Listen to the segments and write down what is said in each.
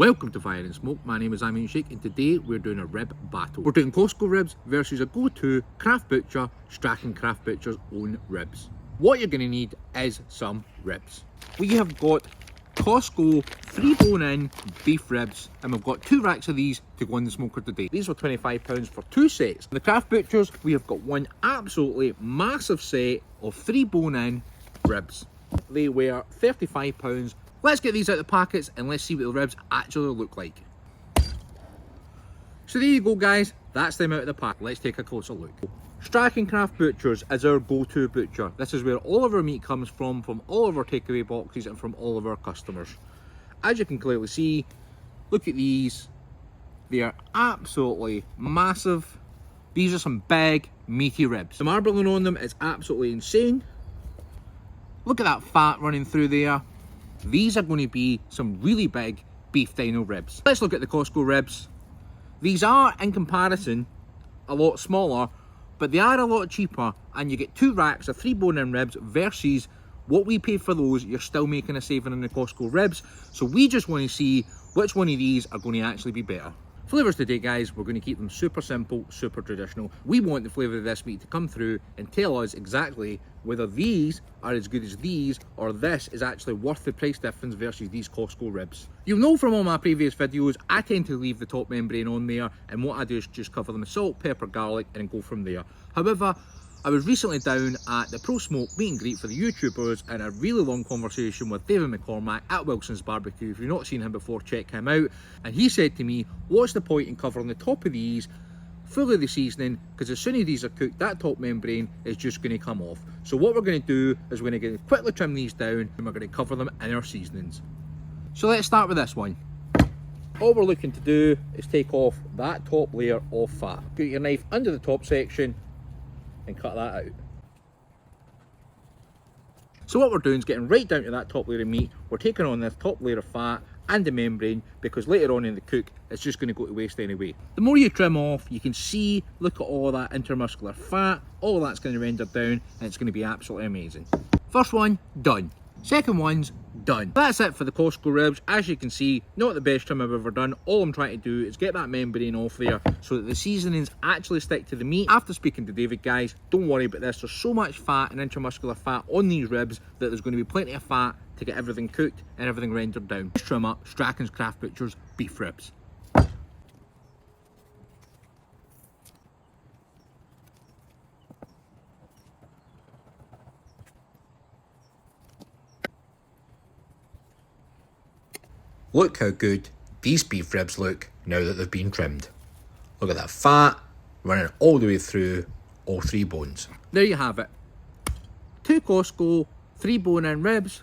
Welcome to Fire and Smoke. My name is Amin Sheikh and today we're doing a rib battle. We're doing Costco ribs versus a go-to craft butcher, Strachan Craft Butcher's own ribs. What you're going to need is some ribs. We have got Costco 3 bone-in beef ribs and we've got 2 racks of these to go in the smoker today. These were £25 for 2 sets. The Craft Butchers, we have got one absolutely massive set of 3 bone-in ribs. They were £35. Let's get these out of the packets and let's see what the ribs actually look like. So there you go guys, that's them out of the pack. Let's take a closer look. Strachan Craft Butchers is our go-to butcher. This is where all of our meat comes from all of our takeaway boxes and from all of our customers. As you can clearly see, look at these. They are absolutely massive. These are some big, meaty ribs. The marbling on them is absolutely insane. Look at that fat running through there. These are going to be some really big beef dino ribs. Let's look at the Costco ribs. These are, in comparison, a lot smaller, but they are a lot cheaper, and you get 2 racks of 3 bone-in ribs versus what we pay for those. You're still making a saving on the Costco ribs, so we just want to see which one of these are going to actually be better. Flavours today guys, we're going to keep them super simple, super traditional. We want the flavour of this meat to come through and tell us exactly whether these are as good as these or this is actually worth the price difference versus these Costco ribs. You'll know from all my previous videos, I tend to leave the top membrane on there, and what I do is just cover them with salt, pepper, garlic and go from there. However, I was recently down at the Pro Smoke meet and greet for the YouTubers and a really long conversation with David McCormack at Wilson's Barbecue. If you've not seen him before, check him out. And he said to me, what's the point in covering the top of these full of the seasoning, because as soon as these are cooked, that top membrane is just going to come off. So what we're going to do is we're going to quickly trim these down and we're going to cover them in our seasonings. So let's start with this one. All we're looking to do is take off that top layer of fat. Get your knife under the top section and cut that out. So what we're doing is getting right down to that top layer of meat. We're taking on this top layer of fat and the membrane, because later on in the cook it's just going to go to waste anyway. The more you trim off, you can see, look at all that intermuscular fat, all that's going to render down and it's going to be absolutely amazing. First one done. Second one's done. That's it for the Costco ribs. As you can see, not the best trim I've ever done. All I'm trying to do is get that membrane off there so that the seasonings actually stick to the meat. After speaking to David, guys, don't worry about this. There's so much fat and intramuscular fat on these ribs that there's going to be plenty of fat to get everything cooked and everything rendered down. Let's trim up Strachan's Craft Butcher's beef ribs. Look how good these beef ribs look now that they've been trimmed. Look at that fat running all the way through all 3 bones. There you have it. 2 Costco 3 bone-in ribs,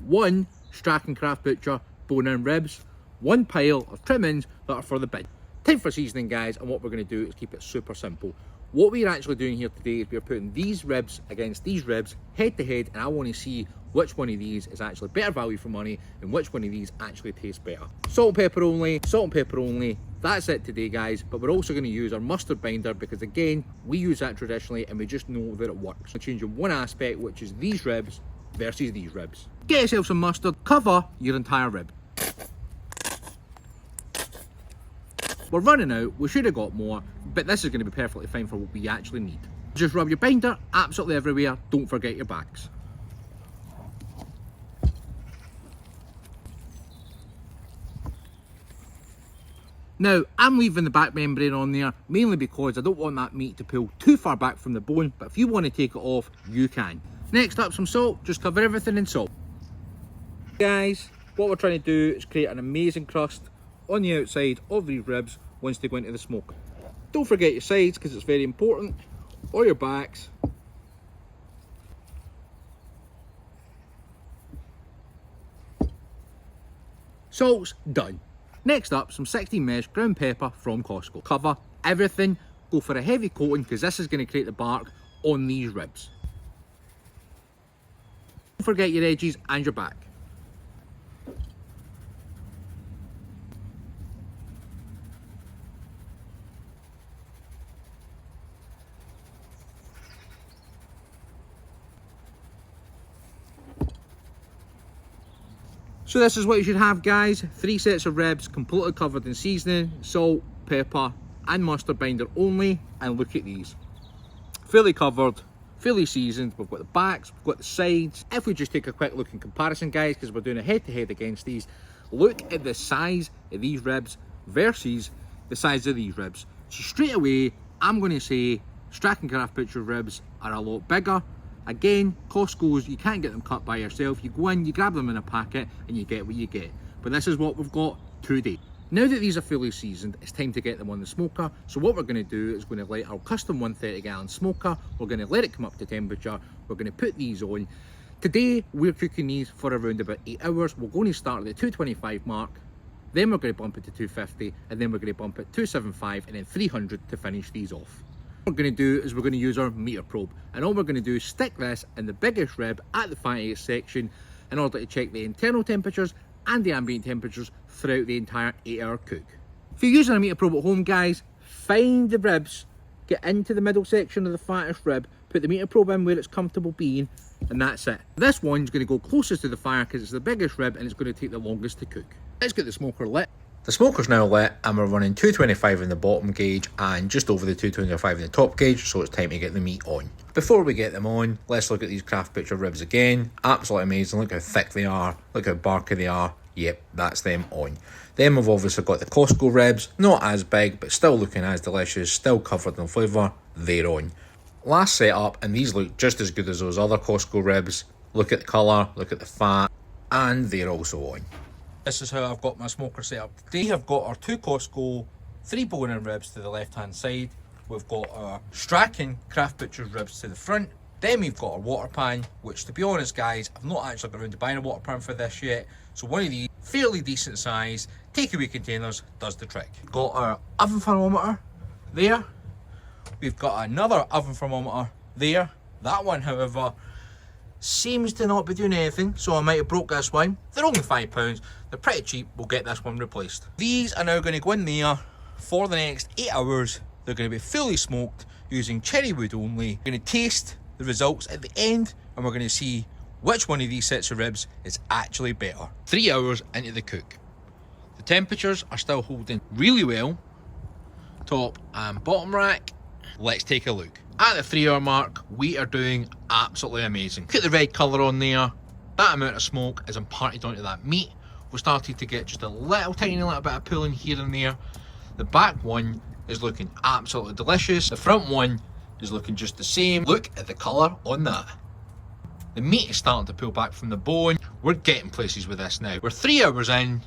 1 Strachan Craft Butcher bone-in ribs, 1 pile of trimmings that are for the bin. Time for seasoning guys, and what we're going to do is keep it super simple. What we're actually doing here today is we're putting these ribs against these ribs head to head, and I want to see which one of these is actually better value for money and which one of these actually tastes better. Salt and pepper only, salt and pepper only. That's it today guys, but we're also going to use our mustard binder because again, we use that traditionally and we just know that it works. We're changing one aspect, which is these ribs versus these ribs. Get yourself some mustard, cover your entire rib. We're running out, we should have got more, but this is going to be perfectly fine for what we actually need. Just rub your binder absolutely everywhere, don't forget your backs. Now, I'm leaving the back membrane on there, mainly because I don't want that meat to pull too far back from the bone, but if you want to take it off, you can. Next up, some salt, just cover everything in salt. Guys, what we're trying to do is create an amazing crust on the outside of these ribs once they go into the smoke. Don't forget your sides because it's very important, or your backs. Salt's done. Next up, some 16 mesh ground pepper from Costco. Cover everything, go for a heavy coating because this is going to create the bark on these ribs. Don't forget your edges and your back. So this is what you should have, guys. 3 sets of ribs, completely covered in seasoning, salt, pepper and mustard binder only. And look at these, fully covered, fully seasoned. We've got the backs, we've got the sides. If we just take a quick look in comparison, guys, because we're doing a head-to-head against these, look at the size of these ribs versus the size of these ribs. So straight away, I'm going to say Strachan Craft Butcher ribs are a lot bigger. Again, Costco's, you can't get them cut by yourself. You go in, you grab them in a packet, and you get what you get. But this is what we've got today. Now that these are fully seasoned, it's time to get them on the smoker. So what we're going to do is going to light our custom 130-gallon smoker. We're going to let it come up to temperature. We're going to put these on. Today, we're cooking these for around about 8 hours. We're going to start at the 225 mark. Then we're going to bump it to 250, and then we're going to bump it 275, and then 300 to finish these off. What we're going to do is we're going to use our meter probe, and all we're going to do is stick this in the biggest rib at the fattiest section in order to check the internal temperatures and the ambient temperatures throughout the entire 8-hour cook. If you're using a meter probe at home, guys, find the ribs, get into the middle section of the fattest rib, put the meter probe in where it's comfortable being, and that's it. This one's going to go closest to the fire because it's the biggest rib and it's going to take the longest to cook. Let's get the smoker lit. The smoker's now lit and we're running 225 in the bottom gauge and just over the 225 in the top gauge, so it's time to get the meat on. Before we get them on, let's look at these Craft Butcher ribs again. Absolutely amazing. Look how thick they are, look how barky they are. Yep, that's them on. Then we've obviously got the Costco ribs, not as big but still looking as delicious, still covered in flavour. They're on. Last setup, and these look just as good as those other Costco ribs. Look at the colour, look at the fat, and they're also on. This is how I've got my smoker set up today. I've got our 2 Costco 3 bone-in ribs to the left hand side. We've got our Strachan Craft Butcher ribs to the front. Then we've got our water pan, which to be honest, guys, I've not actually got around to buying a water pan for this yet. So one of these fairly decent size takeaway containers does the trick. We've got our oven thermometer there. We've got another oven thermometer there. That one, however, seems to not be doing anything, so I might have broke this one. They're only £5. They're pretty cheap. We'll get this one replaced. These are now going to go in there for the next 8 hours. They're going to be fully smoked using cherry wood only. We're going to taste the results at the end, and we're going to see which one of these sets of ribs is actually better. 3 hours into the cook. The temperatures are still holding really well. Top and bottom rack. Let's take a look. At the 3 hour mark, we are doing absolutely amazing. Look at the red colour on there. That amount of smoke is imparted onto that meat. We started to get just a little tiny little bit of pulling here and there. The back one is looking absolutely delicious. The front one is looking just the same. Look at the colour on that. The meat is starting to pull back from the bone. We're getting places with this now. We're 3 hours in.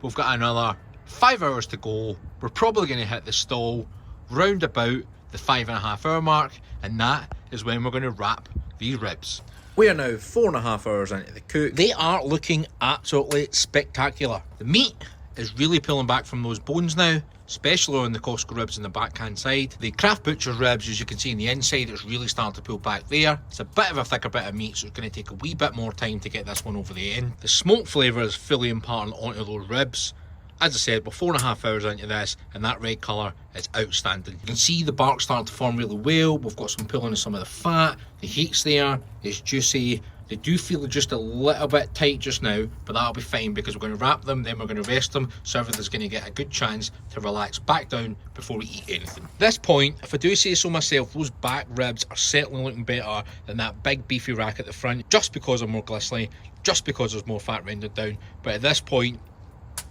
We've got another 5 hours to go. We're probably going to hit the stall round about the 5.5 hour mark, and that is when we're going to wrap these ribs. We are now 4.5 hours into the cook. They are looking absolutely spectacular. The meat is really pulling back from those bones now, especially on the Costco ribs in the backhand side. The Craft Butcher ribs, as you can see on the inside, it's really starting to pull back there. It's a bit of a thicker bit of meat, so it's going to take a wee bit more time to get this one over the end. The smoke flavour is fully imparting onto those ribs. As I said, we're 4.5 hours into this, and that red colour is outstanding. You can see the bark starting to form really well. We've got some pulling of some of the fat. The heat's there. It's juicy. They do feel just a little bit tight just now, but that'll be fine because we're going to wrap them, then we're going to rest them, so everything's going to get a good chance to relax back down before we eat anything. At this point, if I do say so myself, those back ribs are certainly looking better than that big beefy rack at the front, just because they're more glistening, just because there's more fat rendered down. But at this point,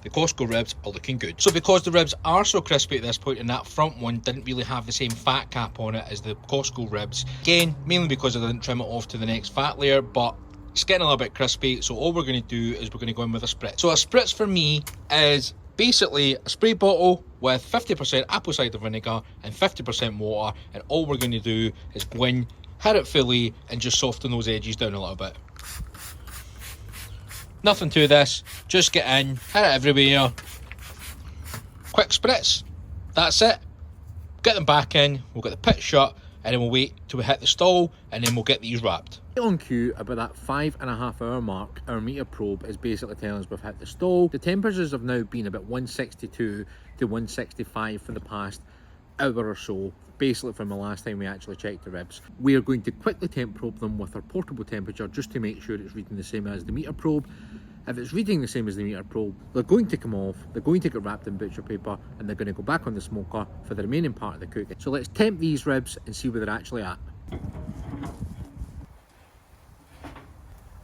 the Costco ribs are looking good. So because the ribs are so crispy at this point, and that front one didn't really have the same fat cap on it as the Costco ribs, again, mainly because I didn't trim it off to the next fat layer, but it's getting a little bit crispy, so all we're going to do is we're going to go in with a spritz. So a spritz for me is basically a spray bottle with 50% apple cider vinegar and 50% water, and all we're going to do is go in, hit it fully, and just soften those edges down a little bit. Nothing to this, just get in, hit it everywhere, quick spritz, that's it. Get them back in, we'll get the pit shut, and then we'll wait till we hit the stall, and then we'll get these wrapped. On cue, about that 5.5 hour mark, our meter probe is basically telling us we've hit the stall. The temperatures have now been about 162 to 165 for the past hour or so, basically from the last time we actually checked the ribs. We are going to quickly temp probe them with our portable temperature just to make sure it's reading the same as the meter probe. If it's reading the same as the meter probe, they're going to come off, they're going to get wrapped in butcher paper, and they're going to go back on the smoker for the remaining part of the cooking. So let's temp these ribs and see where they're actually at.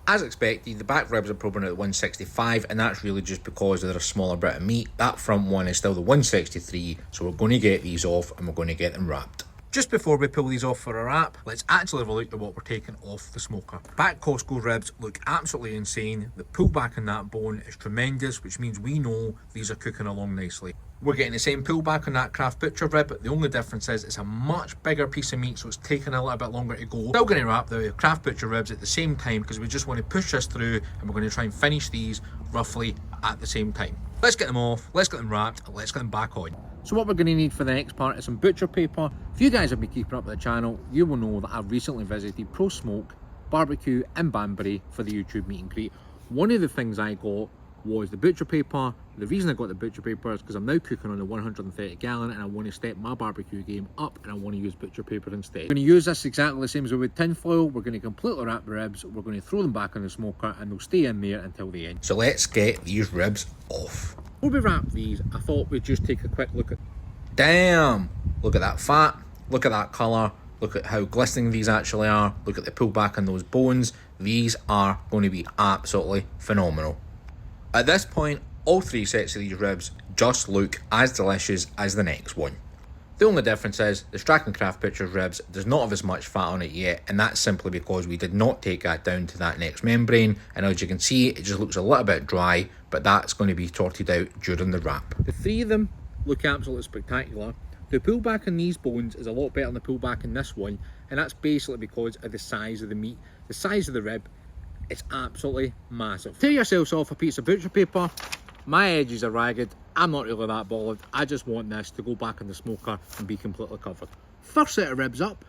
As expected, the back ribs are probing at 165, and that's really just because they're a smaller bit of meat. That front one is still the 163, so we're going to get these off and we're going to get them wrapped. Just before we pull these off for a wrap, let's actually have a look at what we're taking off the smoker. Back Costco ribs look absolutely insane. The pullback on that bone is tremendous, which means we know these are cooking along nicely. We're getting the same pullback on that Craft Butcher rib, but the only difference is it's a much bigger piece of meat, so it's taking a little bit longer to go. Still going to wrap the Craft Butcher ribs at the same time because we just want to push this through, and we're going to try and finish these roughly at the same time. Let's get them off, let's get them wrapped, and let's get them back on. So what we're going to need for the next part is some butcher paper. If you guys have been keeping up with the channel, you will know that I've recently visited Pro Smoke Barbecue in Banbury for the YouTube meet and greet. One of the things I got was the butcher paper. The reason I got the butcher paper is because I'm now cooking on the 130 gallon and I want to step my barbecue game up, and I want to use butcher paper instead. We're going to use this exactly the same as we would tin foil. We're going to completely wrap the ribs, we're going to throw them back on the smoker, and they'll stay in there until the end. So let's get these ribs off. Before we wrap these, I thought we'd just take a quick look at... Damn! Look at that fat, look at that colour, look at how glistening these actually are, look at the pullback on those bones. These are going to be absolutely phenomenal. At this point, all three sets of these ribs just look as delicious as the next one. The only difference is the Strachan Craft Butcher ribs does not have as much fat on it yet, and that's simply because we did not take that down to that next membrane, and as you can see, it just looks a little bit dry, but that's going to be sorted out during the wrap. The three of them look absolutely spectacular. The pullback on these bones is a lot better than the pullback on this one, and that's basically because of the size of the meat. The size of the rib, it's absolutely massive. Tear yourselves off a piece of butcher paper. My edges are ragged, I'm not really that bothered, I just want this to go back in the smoker and be completely covered. First set of ribs up.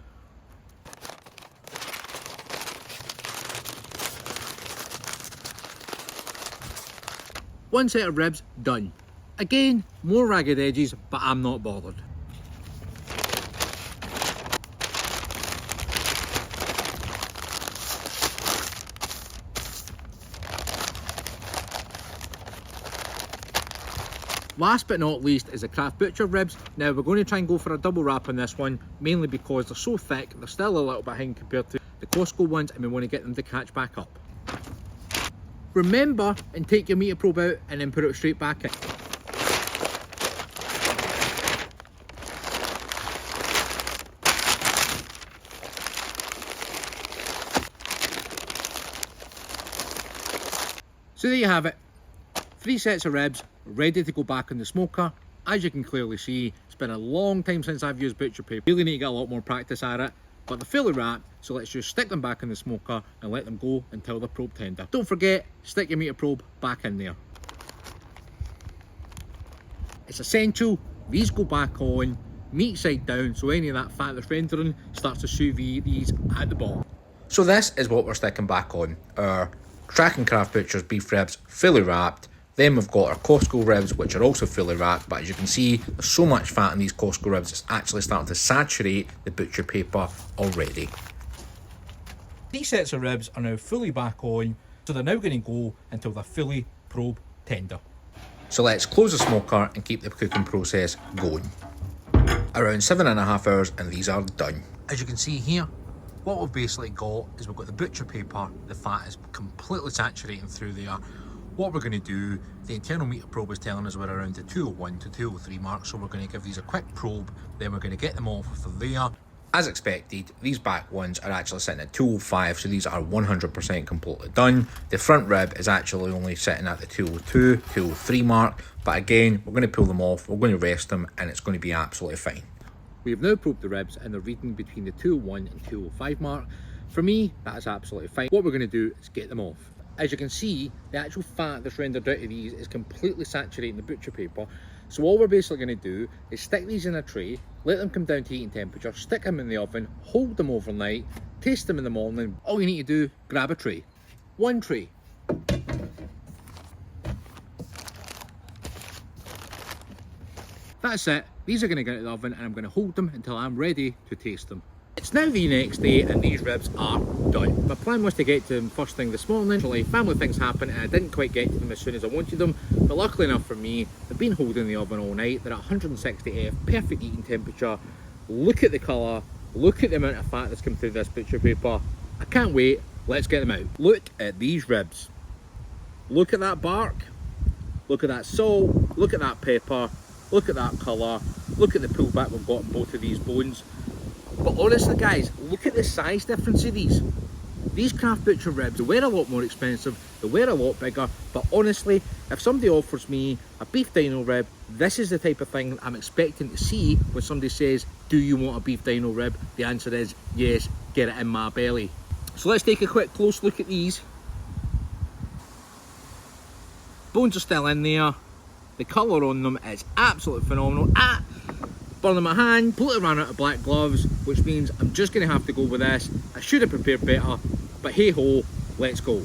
One set of ribs done. Again, more ragged edges, but I'm not bothered. Last but not least is the Craft Butcher ribs. Now we're going to try and go for a double wrap on this one, mainly because they're so thick, they're still a little behind compared to the Costco ones, and we want to get them to catch back up. Remember, and take your meter probe out and then put it straight back in. So there you have it. 3 sets of ribs ready to go back in the smoker. As you can clearly see, it's been a long time since I've used butcher paper. Really need to get a lot more practice at it, but they're fully wrapped, so let's just stick them back in the smoker and let them go until they're probe tender. Don't forget, stick your meter probe back in there. It's essential these go back on meat side down, so any of that fat that's rendering starts to sous vide these at the bottom. So this is what we're sticking back on. Our Strachan Craft Butcher's beef ribs fully wrapped. Then we've got our Costco ribs, which are also fully wrapped, but as you can see, there's so much fat in these Costco ribs, it's actually starting to saturate the butcher paper already. These sets of ribs are now fully back on, so they're now going to go until they're fully probe tender. So let's close the smoker and keep the cooking process going. Around 7.5 hours and these are done. As you can see here, what we've basically got is we've got the butcher paper, the fat is completely saturating through there. What we're going to do, the internal meter probe is telling us we're around the 201 to 203 mark, so we're going to give these a quick probe, then we're going to get them off of there. As expected, these back ones are actually sitting at 205, so these are 100% completely done. The front rib is actually only sitting at the 202, 203 mark, but again, we're going to pull them off, we're going to rest them, and it's going to be absolutely fine. We have now probed the ribs and they're reading between the 201 and 205 mark. For me, that is absolutely fine. What we're going to do is get them off. As you can see, the actual fat that's rendered out of these is completely saturating the butcher paper. So all we're basically going to do is stick these in a tray, let them come down to heating temperature, stick them in the oven, hold them overnight, taste them in the morning. All you need to do, grab a tray. One tray. That's it. These are going to go into the oven and I'm going to hold them until I'm ready to taste them. It's now the next day and these ribs are done. My plan was to get to them first thing this morning. Actually, family things happened and I didn't quite get to them as soon as I wanted them. But luckily enough for me, they've been holding in the oven all night. They're at 160F, perfect eating temperature. Look at the colour, look at the amount of fat that's come through this butcher paper. I can't wait, let's get them out. Look at these ribs. Look at that bark, look at that salt, look at that pepper, look at that colour, look at the pullback we've got on both of these bones. But honestly guys, look at the size difference of these. These craft butcher ribs, they were a lot more expensive, they were a lot bigger, but honestly, if somebody offers me a beef dino rib, this is the type of thing I'm expecting to see when somebody says, do you want a beef dino rib? The answer is yes, get it in my belly. So let's take a quick close look at these. Bones are still in there. The colour on them is absolutely phenomenal. Burning my hand, completely ran out of black gloves, which means I'm just going to have to go with this. I should have prepared better, but hey ho, let's go.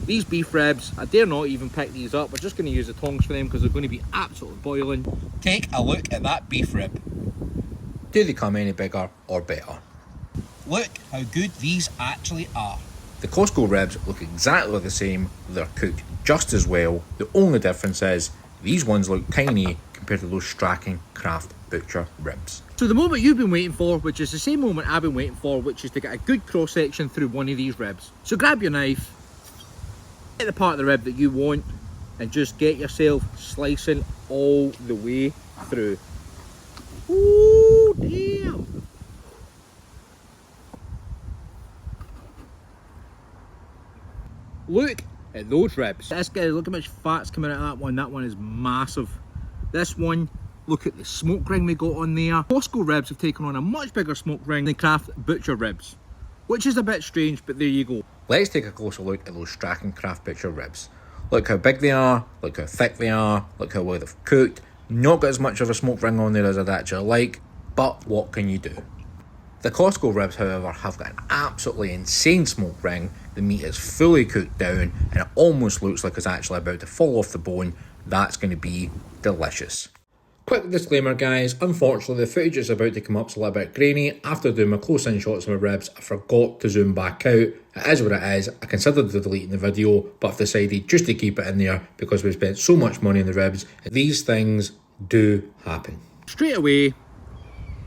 These beef ribs, I dare not even pick these up. We're just going to use the tongs for them because they're going to be absolutely boiling. Take a look at that beef rib. Do they come any bigger or better? Look how good these actually are. The Costco ribs look exactly the same, they're cooked just as well. The only difference is these ones look tiny compared to those Strachan Craft Butcher ribs. So the moment you've been waiting for, which is the same moment I've been waiting for, which is to get a good cross section through one of these ribs. So grab your knife, get the part of the rib that you want, and just get yourself slicing all the way through. Ooh, damn! Look at those ribs. This guy, look how much fat's coming out of that one. That one is massive. This one, look at the smoke ring they got on there. Costco ribs have taken on a much bigger smoke ring than Craft Butcher ribs, which is a bit strange, but there you go. Let's take a closer look at those Strachan Craft Butcher ribs. Look how big they are, look how thick they are, look how well they've cooked. Not got as much of a smoke ring on there as I'd actually like, but what can you do? The Costco ribs, however, have got an absolutely insane smoke ring. The meat is fully cooked down and it almost looks like it's actually about to fall off the bone. That's going to be delicious. Quick disclaimer guys, unfortunately the footage is about to come up a little bit grainy. After doing my close-in shots of my ribs, I forgot to zoom back out. It is what it is. I considered deleting the video, but I've decided just to keep it in there because we spent so much money on the ribs. These things do happen. Straight away,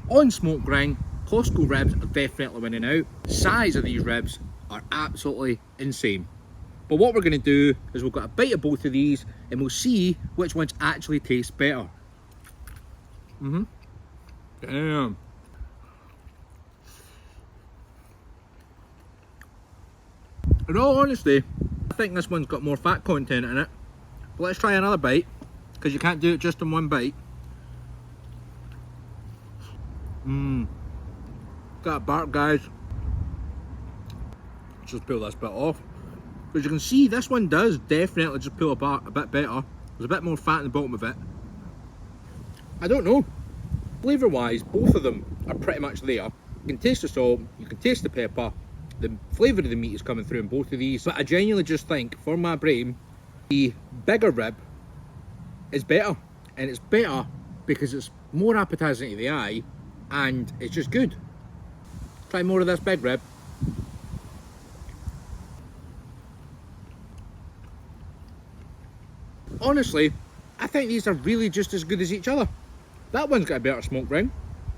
on smoke ring, Costco ribs are definitely winning out. The size of these ribs are absolutely insane. But what we're going to do is we've got a bite of both of these and we'll see which ones actually taste better. Damn. In all honesty, I think this one's got more fat content in it. But let's try another bite, because you can't do it just in one bite. Got a bark, guys. Let's just pull this bit off. As you can see, this one does definitely just pull apart a bit better. There's a bit more fat in the bottom of it. I don't know. Flavour wise, both of them are pretty much there. You can taste the salt, you can taste the pepper. The flavour of the meat is coming through in both of these. But I genuinely just think, for my brain, the bigger rib is better. And it's better because it's more appetising to the eye and it's just good. Try more of this big rib. Honestly, I think these are really just as good as each other. That one's got a better smoke ring.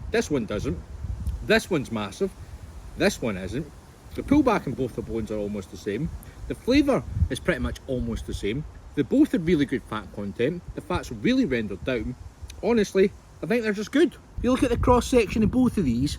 This one doesn't. This one's massive. This one isn't. The pullback in both the bones are almost the same. The flavour is pretty much almost the same. They both have really good fat content. The fat's really rendered down. Honestly, I think they're just good. If you look at the cross section of both of these,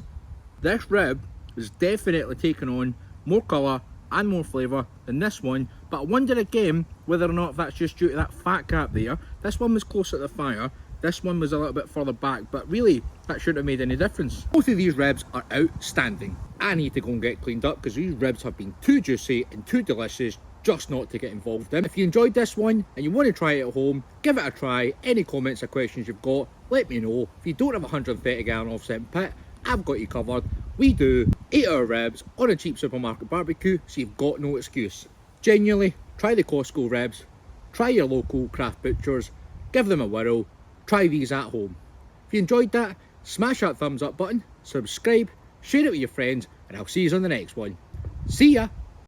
this rib is definitely taking on more colour and more flavour than this one, but I wonder again whether or not that's just due to that fat gap there. This one was closer to the fire, this one was a little bit further back, but really that shouldn't have made any difference. Both of these ribs are outstanding. I need to go and get cleaned up because these ribs have been too juicy and too delicious just not to get involved in. If you enjoyed this one and you want to try it at home, give it a try. Any comments or questions you've got, let me know. If you don't have a 130 gallon offset pit, I've got you covered. We do 8-hour ribs on a cheap supermarket barbecue, so you've got no excuse. Genuinely, try the Costco ribs, try your local craft butchers, give them a whirl, try these at home. If you enjoyed that, smash that thumbs up button, subscribe, share it with your friends, and I'll see you on the next one. See ya!